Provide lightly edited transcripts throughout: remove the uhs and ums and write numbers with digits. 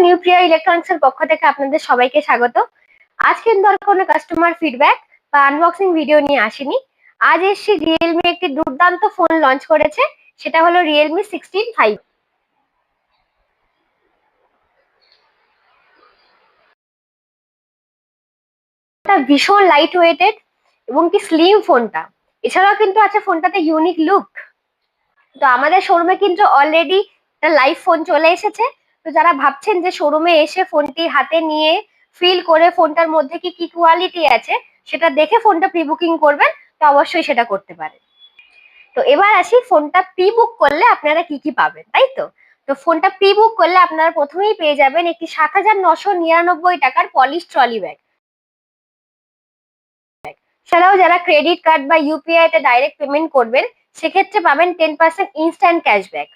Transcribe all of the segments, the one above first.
নিউপ্রিয়া electronics এর পক্ষ থেকে আপনাদের সবাইকে স্বাগত। আজ কিন্তু আর কোনো কাস্টমার ফিডব্যাক বা আনবক্সিং ভিডিও নিয়ে আসিনি। আজ এসেছি রিয়েলমি একটি দুর্দান্ত ফোন লঞ্চ করেছে, সেটা হলো রিয়েলমি 16 5। এটা ভীষণ লাইট ওয়েটেড এবং কি স্লিম ফোনটা। এছাড়াও কিন্তু আছে ফোনটাতে ইউনিক লুক। তো আমাদের শোরুমে কিন্তু অলরেডি একটা লাইভ ফোন চলে এসেছে। তো যারা ভাবছেন যে শোরুমে এসে ফোনটি হাতে নিয়ে ফিল করে ফোনটার মধ্যে কি কি কোয়ালিটি আছে সেটা দেখে ফোনটা প্রি বুকিং করবেন, তো অবশ্যই সেটা করতে পারেন। তো এবার আসি ফোনটা প্রি বুক করলে আপনারা কি কি পাবেন, তাই তো। তো ফোনটা প্রি বুক করলে আপনারা প্রথমেই পেয়ে যাবেন একটি 7,999 টাকার পলিশ ট্রলি ব্যাগ। ছাড়াও যারা ক্রেডিট কার্ড বা ইউপিআই তে ডাইরেক্ট পেমেন্ট করবেন সেক্ষেত্রে পাবেন 10% ইনস্ট্যান্ট ক্যাশব্যাক।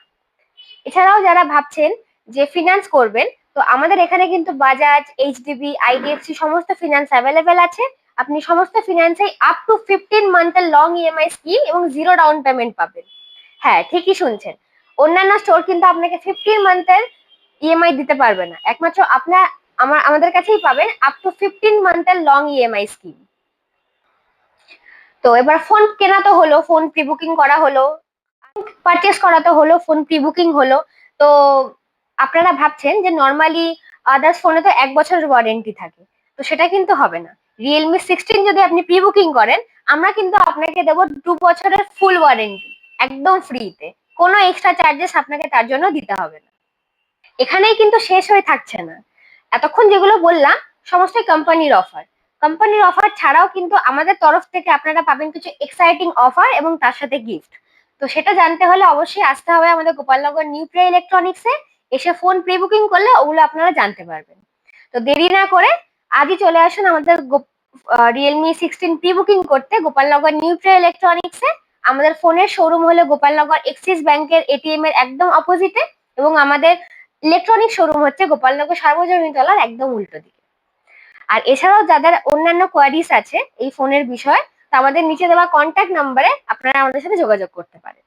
এছাড়াও যারা ভাবছেন যে ফিনান্স করবেন, তো আমাদের এখানে কিন্তু বাজাজ, এইচডিবি, আইডিএফসি সমস্ত ফিনান্স অ্যাভেলেবেল আছে। আপনি সমস্ত ফিনান্সে আপ টু 15 মান্থের লং ইএমআই স্কিম এবং জিরো ডাউন পেমেন্ট পাবেন। হ্যাঁ, ঠিকই শুনছেন। অন্যান্য স্টোর কিন্তু আপনাকে 15 মান্থের ইএমআই দিতে পারবে না, একমাত্র আপনার আমাদের কাছেই পাবেন আপ টু 15 মান্থের লং ইএমআই স্কিম। তো এবার ফোন কেনা তো হলো, ফোন প্রি বুকিং করা হলো, পারচেস করা তো হলো, ফোন প্রি বুকিং হলো। তো আপনারা ভাবছেন যে নর্মালি আদার্স ফোনে তো 1 বছরের ওয়ারেন্টি থাকে, তো সেটা কিন্তু হবে না। রিয়েলমি 16 যদি আপনি প্রি বুকিং করেন, আমরা কিন্তু আপনাকে দেবো 2 বছরের ফুল ওয়ারেন্টি একদম ফ্রিতে। কোনো এক্সট্রা চার্জেস আপনাকে তার জন্য দিতে হবে না। এখানেই কিন্তু শেষ হয়ে থাকছে না। এতক্ষণ যেগুলো বললাম সমস্তই কোম্পানির অফার। কোম্পানির অফার ছাড়াও কিন্তু আমাদের তরফ থেকে আপনারা পাবেন কিছু এক্সাইটিং অফার এবং তার সাথে গিফট। তো সেটা জানতে হলে অবশ্যই আসতে হবে আমাদের গোপালনগর নিউপ্রিয়া ইলেকট্রনিক্সে। এসে ফোন প্রি বুকিং করলে ওগুলো আপনারা জানতে পারবেন। তো দেরি না করে আজই চলে আসুন আমাদের রিয়েলমি 16 প্রি বুকিং করতে গোপালনগর নিউপ্রিয়া ইলেকট্রনিক্সে। আমাদের ফোনের শোরুম হলো গোপালনগর এক্সিস ব্যাংকের এটিএম এর একদম অপোজিটে, এবং আমাদের ইলেকট্রনিক শোরুম হচ্ছে গোপালনগর সার্বজনীন তলার একদম উল্টো দিকে। আর এছাড়াও যাদের অন্যান্য কোয়ারিজ আছে এই ফোনের বিষয়ে, তো আমাদের নিচে দেওয়া কন্ট্যাক্ট নাম্বারে আপনারা আমাদের সাথে যোগাযোগ করতে পারেন।